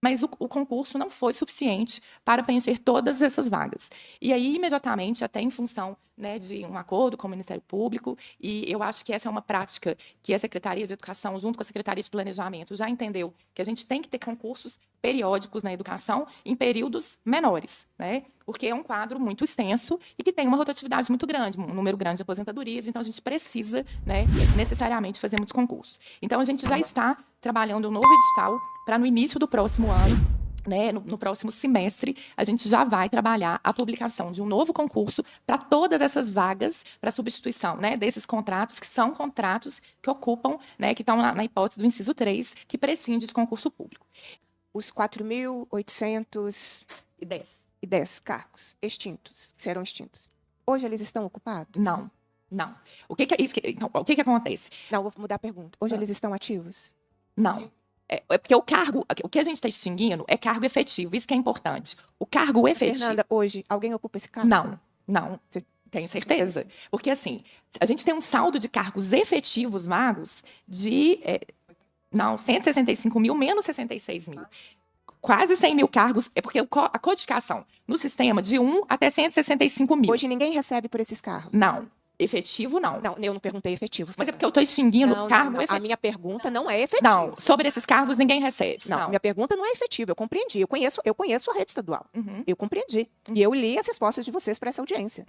mas o concurso não foi suficiente para preencher todas essas vagas. E aí, imediatamente, até em função, né, de um acordo com o Ministério Público, e eu acho que essa é uma prática que a Secretaria de Educação, junto com a Secretaria de Planejamento, já entendeu que a gente tem que ter concursos periódicos na educação em períodos menores, né? Porque é um quadro muito extenso e que tem uma rotatividade muito grande, um número grande de aposentadorias, então a gente precisa, né, necessariamente fazer muitos concursos. Então a gente já está trabalhando um novo edital para no início do próximo ano, né, no próximo semestre, a gente já vai trabalhar a publicação de um novo concurso para todas essas vagas para substituição, né, desses contratos, que são contratos que ocupam, né, que estão na hipótese do inciso 3, que prescinde de concurso público. Os 4.810 cargos extintos, que serão extintos, hoje eles estão ocupados? Não. O que é isso? Então, o que acontece? Não, vou mudar a pergunta. Hoje eles estão ativos? Não. É porque o que a gente está extinguindo é cargo efetivo, isso que é importante. O cargo efetivo... Fernanda, hoje, alguém ocupa esse cargo? Não, tenho certeza. Porque, assim, a gente tem um saldo de cargos efetivos vagos de... 165 mil menos 66 mil. Quase 100 mil cargos, é porque a codificação no sistema de 1 até 165 mil. Hoje ninguém recebe por esses cargos? Não. Efetivo, não. Não, eu não perguntei efetivo. Mas é porque eu estou extinguindo o cargo efetivo. A minha pergunta não é efetivo. Não, sobre esses cargos ninguém recebe. Não, minha pergunta não é efetiva, eu compreendi. Eu conheço a rede estadual. Eu compreendi. E eu li as respostas de vocês para essa audiência.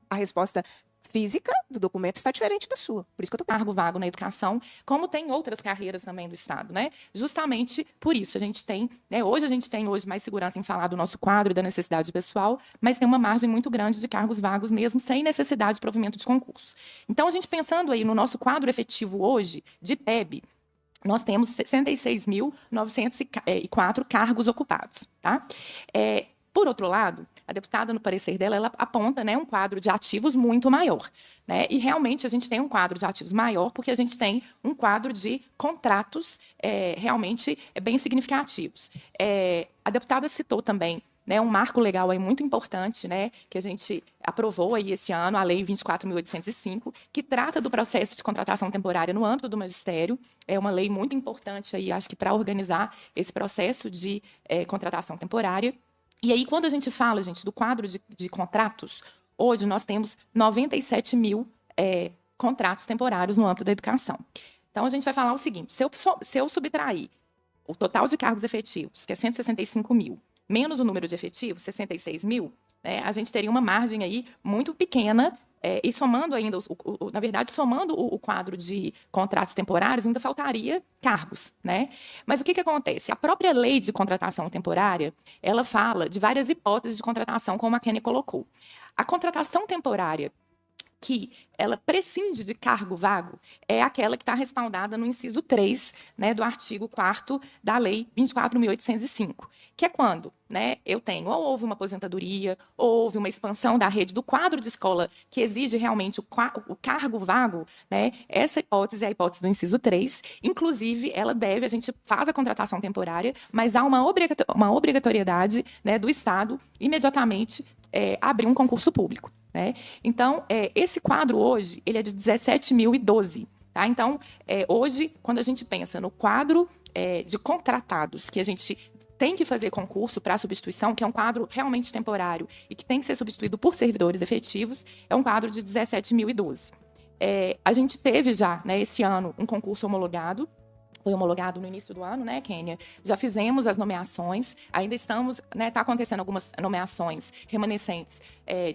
A resposta física do documento está diferente da sua. Por isso que eu estou cargo vago na educação, como tem outras carreiras também do Estado, né? Justamente por isso a gente tem, né? Hoje a gente tem mais segurança em falar do nosso quadro e da necessidade pessoal, mas tem uma margem muito grande de cargos vagos mesmo sem necessidade de provimento de concurso. Então a gente pensando aí no nosso quadro efetivo hoje de PEB, nós temos 66.904 cargos ocupados, tá? Por outro lado, a deputada, no parecer dela, ela aponta, né, um quadro de ativos muito maior, né? E realmente a gente tem um quadro de ativos maior porque a gente tem um quadro de contratos realmente bem significativos. A deputada citou também, né, um marco legal aí muito importante, né, que a gente aprovou aí esse ano, a Lei 24.805, que trata do processo de contratação temporária no âmbito do magistério. É uma lei muito importante aí, acho que para organizar esse processo de contratação temporária. E aí, quando a gente fala, gente, do quadro de contratos, hoje nós temos 97 mil contratos temporários no âmbito da educação. Então, a gente vai falar o seguinte, se eu subtrair o total de cargos efetivos, que é 165 mil, menos o número de efetivos, 66 mil, né, a gente teria uma margem aí muito pequena, e somando ainda, na verdade, somando o quadro de contratos temporários, ainda faltaria cargos, né? Mas o que acontece? A própria lei de contratação temporária, ela fala de várias hipóteses de contratação, como a Kênia colocou. A contratação temporária que ela prescinde de cargo vago é aquela que está respaldada no inciso 3, né, do artigo 4º da Lei 24.805, que é quando, né, eu tenho, ou houve uma aposentadoria, ou houve uma expansão da rede do quadro de escola que exige realmente o cargo vago, né, essa hipótese é a hipótese do inciso 3, inclusive a gente faz a contratação temporária, mas há uma obrigatoriedade, né, do Estado imediatamente abrir um concurso público. Né? Então, esse quadro hoje, ele é de 17.012. Tá? Então, hoje, quando a gente pensa no quadro de contratados, que a gente tem que fazer concurso para substituição, que é um quadro realmente temporário e que tem que ser substituído por servidores efetivos, é um quadro de 17.012. A gente teve já, né, esse ano, um concurso homologado, foi homologado no início do ano, né, Kênia? Já fizemos as nomeações, ainda estamos, né, está acontecendo algumas nomeações remanescentes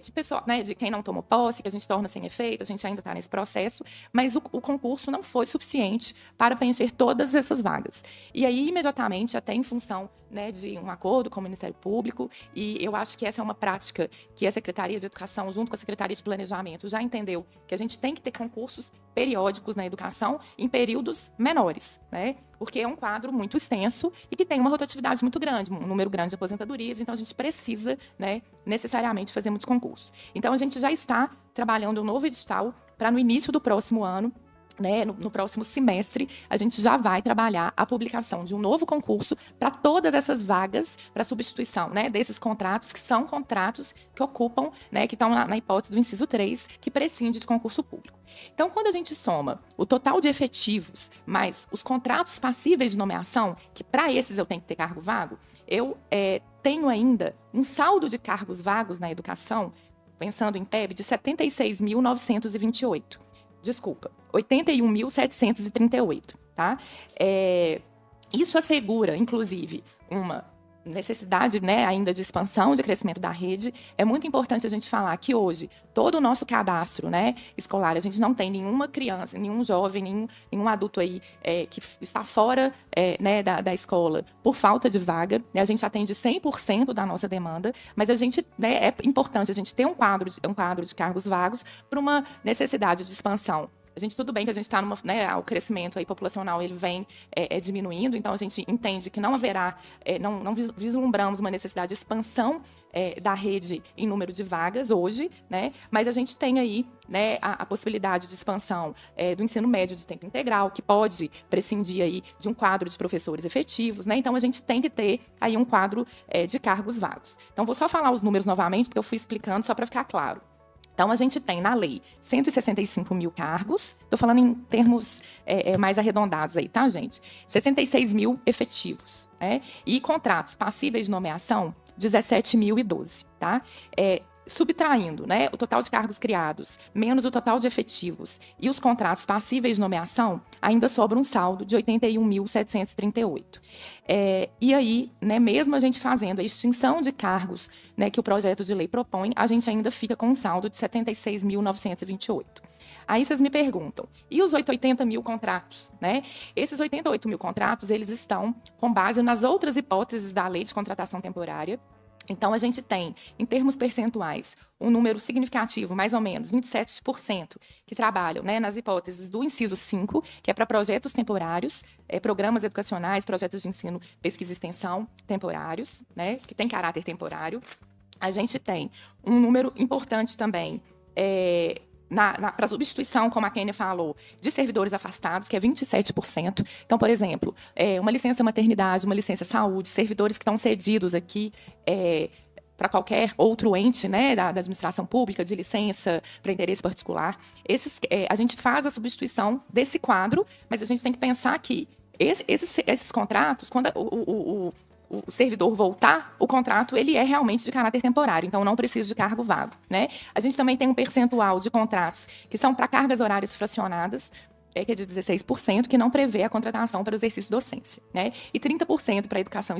de pessoal, né, de quem não tomou posse, que a gente torna sem efeito, a gente ainda está nesse processo, mas o concurso não foi suficiente para preencher todas essas vagas. E aí, imediatamente, até em função, né, de um acordo com o Ministério Público, e eu acho que essa é uma prática que a Secretaria de Educação, junto com a Secretaria de Planejamento, já entendeu que a gente tem que ter concursos periódicos na educação em períodos menores, né? Porque é um quadro muito extenso e que tem uma rotatividade muito grande, um número grande de aposentadorias, então a gente precisa, né, necessariamente fazer muitos concursos. Então a gente já está trabalhando um novo edital para no início do próximo ano, né, no próximo semestre, a gente já vai trabalhar a publicação de um novo concurso para todas essas vagas para substituição, né, desses contratos, que são contratos que ocupam, né, que estão na hipótese do inciso 3, que prescinde de concurso público. Então, quando a gente soma o total de efetivos mais os contratos passíveis de nomeação, que para esses eu tenho que ter cargo vago, eu tenho ainda um saldo de cargos vagos na educação, pensando em PEB, de 76.928. Desculpa, 81.738, tá? Isso assegura, inclusive, uma necessidade, né, ainda de expansão, de crescimento da rede. É muito importante a gente falar que hoje, todo o nosso cadastro, né, escolar, a gente não tem nenhuma criança, nenhum jovem, nenhum adulto aí que está fora né, da escola por falta de vaga. A gente atende 100% da nossa demanda, mas a gente, né, é importante a gente ter um quadro de cargos vagos para uma necessidade de expansão. A gente, tudo bem que a gente está né, o crescimento aí populacional ele vem diminuindo, então a gente entende que não haverá, não vislumbramos uma necessidade de expansão da rede em número de vagas hoje, né? Mas a gente tem aí, né, a possibilidade de expansão do ensino médio de tempo integral, que pode prescindir aí de um quadro de professores efetivos, né? Então a gente tem que ter aí um quadro de cargos vagos. Então vou só falar os números novamente, porque eu fui explicando só para ficar claro. Então, a gente tem na lei 165 mil cargos, estou falando em termos mais arredondados aí, tá, gente? 66 mil efetivos, né? E contratos passíveis de nomeação, 17.012, tá? Subtraindo, né, o total de cargos criados, menos o total de efetivos e os contratos passíveis de nomeação, ainda sobra um saldo de 81.738. E aí, né, mesmo a gente fazendo a extinção de cargos, né, que o projeto de lei propõe, a gente ainda fica com um saldo de 76.928. Aí vocês me perguntam, e os 80 mil contratos? Né? Esses 88 mil contratos, eles estão com base nas outras hipóteses da lei de contratação temporária. Então, a gente tem, em termos percentuais, um número significativo, mais ou menos 27%, que trabalham, né, nas hipóteses do inciso 5, que é para projetos temporários, programas educacionais, projetos de ensino, pesquisa e extensão temporários, né, que tem caráter temporário. A gente tem um número importante também para substituição, como a Kênia falou, de servidores afastados, que é 27%. Então, por exemplo, uma licença maternidade, uma licença saúde, servidores que estão cedidos aqui para qualquer outro ente, né, da administração pública, de licença para interesse particular. A gente faz a substituição desse quadro, mas a gente tem que pensar que esses contratos, quando o servidor voltar, o contrato ele é realmente de caráter temporário, então não precisa de cargo vago, né? A gente também tem um percentual de contratos que são para cargas horárias fracionadas, que é de 16%, que não prevê a contratação para o exercício de docência, né? E 30% para a educação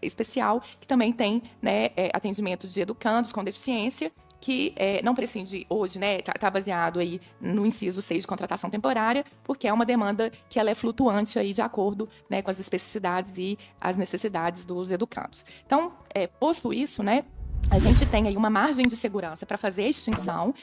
especial, que também tem, né, atendimento de educandos com deficiência, que não prescinde hoje, né, tá baseado aí no inciso 6 de contratação temporária, porque é uma demanda que ela é flutuante aí de acordo, né, com as especificidades e as necessidades dos educandos. Então, posto isso, né, a gente tem aí uma margem de segurança para fazer a extinção.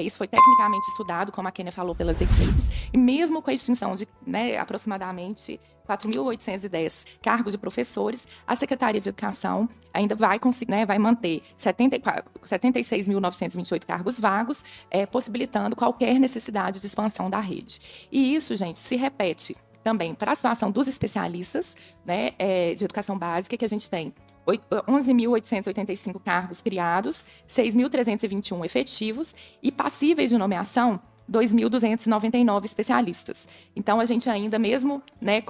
Isso foi tecnicamente estudado, como a Kênia falou, pelas equipes. E mesmo com a extinção de, né, aproximadamente 4.810 cargos de professores, a Secretaria de Educação ainda vai conseguir, né, vai manter 76.928 cargos vagos, possibilitando qualquer necessidade de expansão da rede. E isso, gente, se repete também para a situação dos especialistas, né, de educação básica, que a gente tem 11.885 cargos criados, 6.321 efetivos e passíveis de nomeação, 2.299 especialistas. Então, a gente ainda mesmo, né,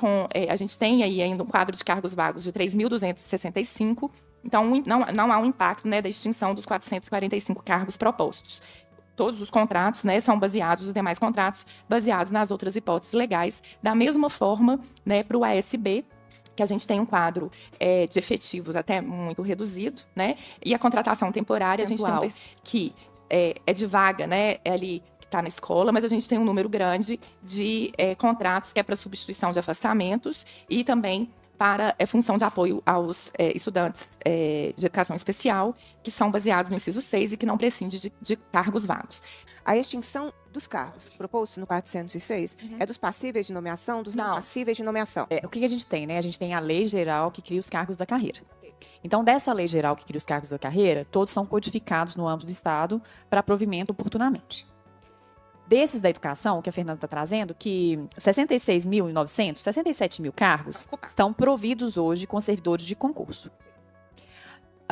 a gente tem aí ainda um quadro de cargos vagos de 3.265, então não há um impacto, né, da extinção dos 445 cargos propostos. Todos os contratos, né, são baseados, os demais contratos, baseados nas outras hipóteses legais. Da mesma forma, né, para o ASB, que a gente tem um quadro de efetivos até muito reduzido, né? E a contratação temporária, a gente tem que é de vaga, né? É ali que está na escola, mas a gente tem um número grande de contratos que é para substituição de afastamentos e também para função de apoio aos estudantes de educação especial, que são baseados no inciso 6 e que não prescinde de cargos vagos. A extinção dos cargos proposto no 406 é dos passíveis de nomeação, dos não passíveis de nomeação. O que a gente tem, né? A gente tem a lei geral que cria os cargos da carreira. Então, dessa lei geral que cria os cargos da carreira, todos são codificados no âmbito do Estado para provimento oportunamente. desses da educação, que a Fernanda está trazendo, que 66.900, 67 mil cargos estão providos hoje com servidores de concurso.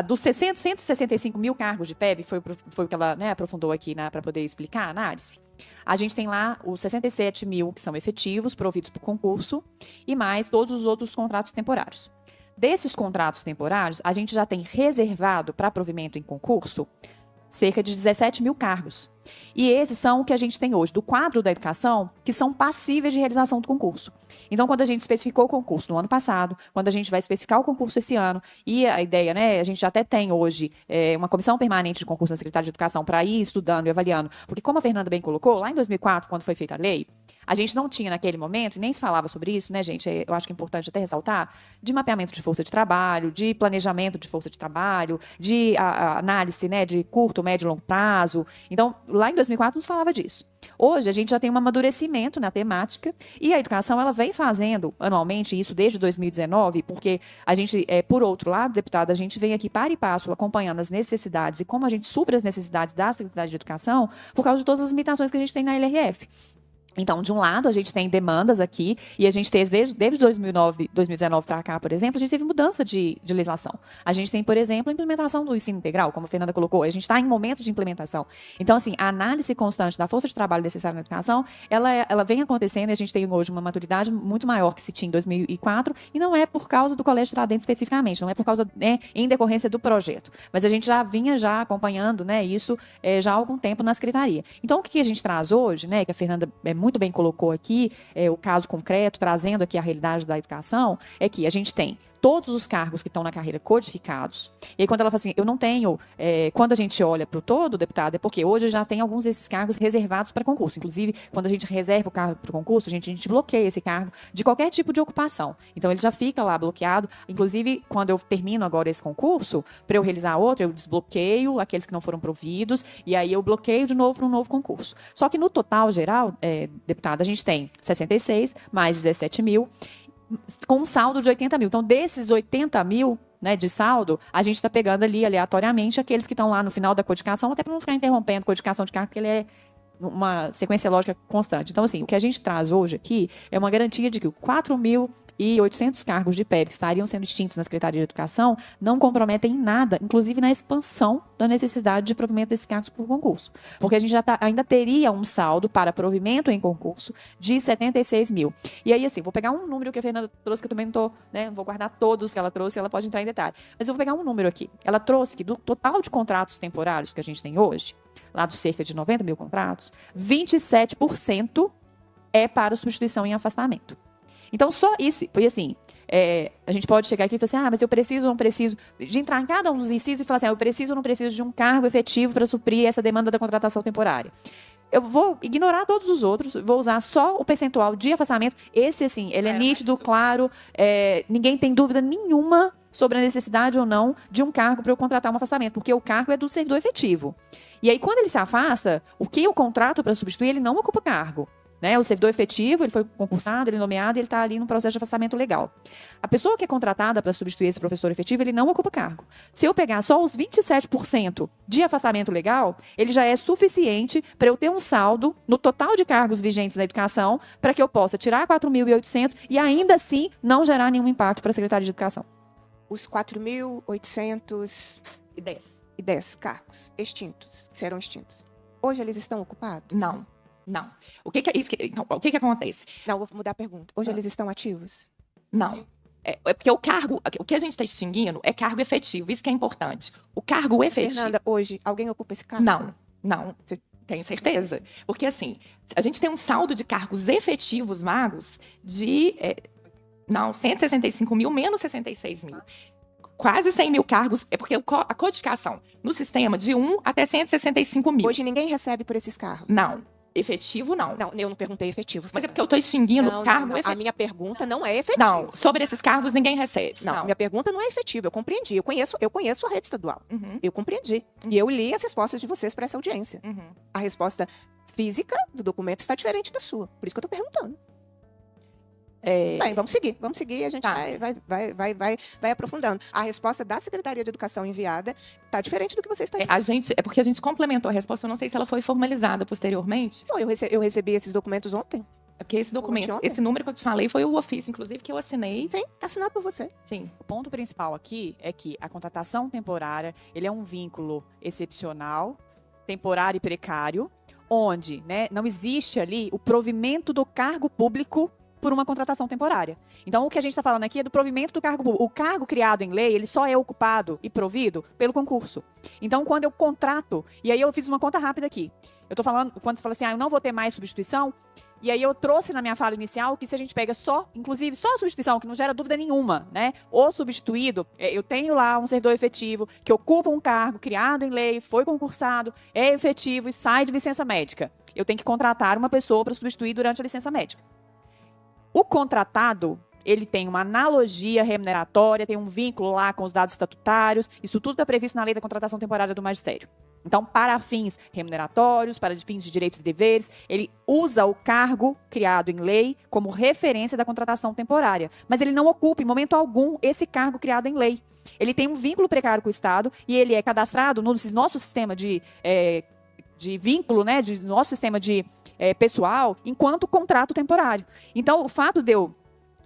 Dos 165 mil cargos de PEB, foi o que ela, né, aprofundou aqui para poder explicar a análise. A gente tem lá os 67 mil que são efetivos, providos por concurso, e mais todos os outros contratos temporários. Desses contratos temporários, a gente já tem reservado para provimento em concurso cerca de 17 mil cargos. E esses são o que a gente tem hoje, do quadro da educação, que são passíveis de realização do concurso. Então, quando a gente especificou o concurso no ano passado, quando a gente vai especificar o concurso esse ano, e a ideia, né, a gente já até tem hoje uma comissão permanente de concurso na Secretaria de Educação para ir estudando e avaliando, porque como a Fernanda bem colocou, lá em 2004, quando foi feita a lei, a gente não tinha naquele momento, nem se falava sobre isso, né, gente? Eu acho que é importante até ressaltar, de mapeamento de força de trabalho, de planejamento de força de trabalho, de análise, né, de curto, médio e longo prazo. Então, lá em 2004 não se falava disso. Hoje, a gente já tem um amadurecimento na temática e a educação ela vem fazendo anualmente, isso desde 2019, porque a gente, por outro lado, deputada, a gente vem aqui para e passo acompanhando as necessidades e como a gente supre as necessidades da Secretaria de Educação por causa de todas as limitações que a gente tem na LRF. Então, de um lado, a gente tem demandas aqui, e a gente teve, desde 2019 para cá, por exemplo, a gente teve mudança de legislação. A gente tem, por exemplo, a implementação do ensino integral, como a Fernanda colocou, a gente está em momento de implementação. Então, assim, a análise constante da força de trabalho necessária na educação, ela vem acontecendo, e a gente tem hoje uma maturidade muito maior que se tinha em 2004, e não é por causa do Colégio Tiradentes especificamente, não é por causa, né, em decorrência do projeto. Mas a gente já vinha acompanhando, né, isso já há algum tempo na Secretaria. Então, o que a gente traz hoje, né, que a Fernanda muito bem colocou aqui, o caso concreto, trazendo aqui a realidade da educação, é que a gente tem todos os cargos que estão na carreira codificados. E aí, quando ela fala assim, eu não tenho... quando a gente olha para o todo, deputada, é porque hoje já tem alguns desses cargos reservados para concurso. Inclusive, quando a gente reserva o cargo para o concurso, a gente bloqueia esse cargo de qualquer tipo de ocupação. Então, ele já fica lá bloqueado. Inclusive, quando eu termino agora esse concurso, para eu realizar outro, eu desbloqueio aqueles que não foram providos, e aí eu bloqueio de novo para um novo concurso. Só que no total geral, deputada, a gente tem 66, mais 17 mil, com um saldo de 80 mil. Então, desses 80 mil, né, de saldo, a gente está pegando ali aleatoriamente aqueles que estão lá no final da codificação, até para não ficar interrompendo a codificação de cargo, porque ele é uma sequência lógica constante. Então, assim, o que a gente traz hoje aqui é uma garantia de que 4.800 cargos de PEB que estariam sendo extintos na Secretaria de Educação não comprometem em nada, inclusive na expansão da necessidade de provimento desses cargos por concurso. Porque a gente ainda teria um saldo para provimento em concurso de 76 mil. E aí, assim, vou pegar um número que a Fernanda trouxe, que eu também não estou, né, vou guardar todos que ela trouxe, ela pode entrar em detalhe. Mas eu vou pegar um número aqui. Ela trouxe que do total de contratos temporários que a gente tem hoje, lá dos cerca de 90 mil contratos, 27% é para substituição em afastamento. Então, só isso, e assim, a gente pode chegar aqui e falar assim, mas eu preciso ou não preciso, de entrar em cada um dos incisos e falar assim, eu preciso ou não preciso de um cargo efetivo para suprir essa demanda da contratação temporária. Eu vou ignorar todos os outros, vou usar só o percentual de afastamento. Esse, assim, ele é nítido, claro, ninguém tem dúvida nenhuma sobre a necessidade ou não de um cargo para eu contratar um afastamento, porque o cargo é do servidor efetivo. E aí, quando ele se afasta, o que eu contrato para substituir, ele não ocupa cargo. Né? O servidor efetivo, ele foi concursado, ele é nomeado, ele está ali no processo de afastamento legal. A pessoa que é contratada para substituir esse professor efetivo, ele não ocupa cargo. Se eu pegar só os 27% de afastamento legal, ele já é suficiente para eu ter um saldo no total de cargos vigentes na educação para que eu possa tirar 4.800 e ainda assim não gerar nenhum impacto para a Secretaria de Educação. Os 4.810 cargos extintos, serão extintos. Hoje eles estão ocupados? Não. O que é isso? Então, o que acontece? Não, vou mudar a pergunta. Hoje eles estão ativos? Não. É porque o que a gente está extinguindo é cargo efetivo. Isso que é importante. O cargo efetivo. Fernanda, hoje, alguém ocupa esse cargo? Não. Tenho certeza. Porque, assim, a gente tem um saldo de cargos efetivos vagos de 165 mil menos 66 mil. Quase 100 mil cargos, é porque a codificação no sistema de 1 até 165 mil. Hoje ninguém recebe por esses cargos? Não. Efetivo, não. Não, eu não perguntei efetivo. Mas é porque eu estou extinguindo o cargo efetivo. A minha pergunta não é efetivo. Não, sobre esses cargos ninguém recebe. Não, minha pergunta não é efetiva, eu compreendi. Eu conheço a rede estadual. Uhum. Eu compreendi. E eu li as respostas de vocês para essa audiência. Uhum. A resposta física do documento está diferente da sua. Por isso que eu estou perguntando. Bem, vamos seguir e a gente vai aprofundando. A resposta da Secretaria de Educação enviada está diferente do que você está dizendo. É porque a gente complementou a resposta, eu não sei se ela foi formalizada posteriormente. Não, eu recebi esses documentos ontem. É porque esse documento, esse número que eu te falei foi o ofício, inclusive, que eu assinei. Sim, está assinado por você. Sim. O ponto principal aqui é que a contratação temporária, ele é um vínculo excepcional, temporário e precário, onde, né, não existe ali o provimento do cargo público por uma contratação temporária. Então, o que a gente está falando aqui é do provimento do cargo público. O cargo criado em lei, ele só é ocupado e provido pelo concurso. Então, quando eu contrato, e aí eu fiz uma conta rápida aqui. Eu estou falando, quando você fala assim, eu não vou ter mais substituição, e aí eu trouxe na minha fala inicial que se a gente pega só, inclusive, só a substituição, que não gera dúvida nenhuma, né? O substituído, eu tenho lá um servidor efetivo que ocupa um cargo criado em lei, foi concursado, é efetivo e sai de licença médica. Eu tenho que contratar uma pessoa para substituir durante a licença médica. O contratado, ele tem uma analogia remuneratória, tem um vínculo lá com os dados estatutários, isso tudo está previsto na Lei da Contratação Temporária do Magistério. Então, para fins remuneratórios, para fins de direitos e deveres, ele usa o cargo criado em lei como referência da contratação temporária. Mas ele não ocupa, em momento algum, esse cargo criado em lei. Ele tem um vínculo precário com o Estado e ele é cadastrado no nosso sistema de vínculo, né, de nosso sistema de pessoal, enquanto contrato temporário. Então, o fato de eu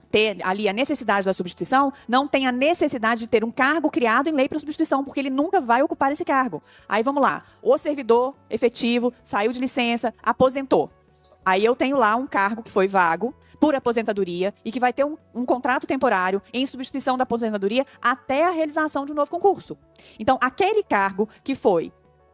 ter ali a necessidade da substituição, não tem a necessidade de ter um cargo criado em lei para substituição, porque ele nunca vai ocupar esse cargo. Aí vamos lá, o servidor efetivo saiu de licença, aposentou. Aí eu tenho lá um cargo que foi vago por aposentadoria e que vai ter um contrato temporário em substituição da aposentadoria até a realização de um novo concurso. Então, aquele cargo que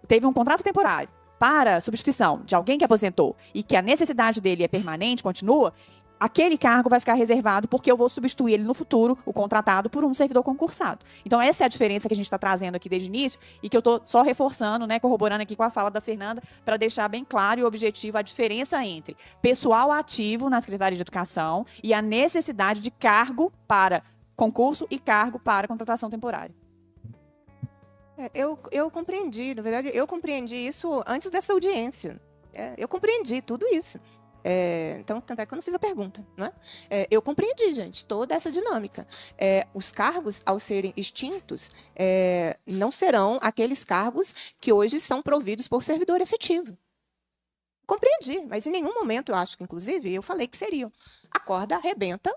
teve um contrato temporário para substituição de alguém que aposentou e que a necessidade dele é permanente, continua, aquele cargo vai ficar reservado porque eu vou substituir ele no futuro, o contratado, por um servidor concursado. Então, essa é a diferença que a gente está trazendo aqui desde o início e que eu estou só reforçando, né, corroborando aqui com a fala da Fernanda, para deixar bem claro e objetivo a diferença entre pessoal ativo na Secretaria de Educação e a necessidade de cargo para concurso e cargo para contratação temporária. Eu compreendi, na verdade, eu compreendi isso antes dessa audiência. Eu compreendi tudo isso. Então, tanto é que eu não fiz a pergunta, não é? Eu compreendi, gente, toda essa dinâmica. Os cargos, ao serem extintos, não serão aqueles cargos que hoje são providos por servidor efetivo. Compreendi, mas em nenhum momento, eu acho que, inclusive, eu falei que seriam. A corda arrebenta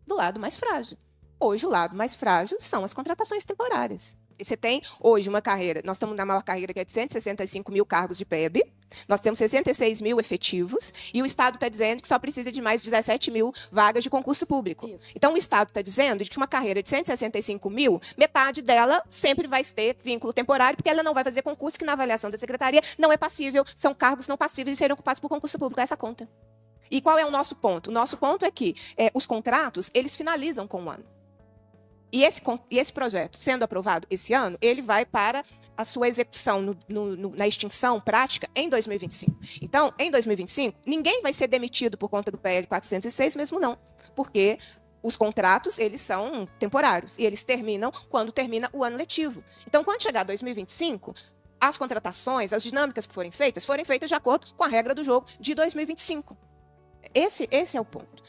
do lado mais frágil. Hoje, o lado mais frágil são as contratações temporárias. E você tem, hoje, uma carreira, nós estamos na maior carreira, que é de 165 mil cargos de PEB, nós temos 66 mil efetivos, e o Estado está dizendo que só precisa de mais 17 mil vagas de concurso público. Isso. Então, o Estado está dizendo que uma carreira de 165 mil, metade dela sempre vai ter vínculo temporário, porque ela não vai fazer concurso, que na avaliação da Secretaria não é passível, são cargos não passíveis de serem ocupados por concurso público, essa conta. E qual é o nosso ponto? O nosso ponto é que os contratos, eles finalizam com um ano. E esse projeto, sendo aprovado esse ano, ele vai para a sua execução na extinção prática em 2025. Então, em 2025, ninguém vai ser demitido por conta do PL 406, mesmo não, porque os contratos, eles são temporários e eles terminam quando termina o ano letivo. Então, quando chegar 2025, as contratações, as dinâmicas que forem feitas de acordo com a regra do jogo de 2025. Esse é o ponto.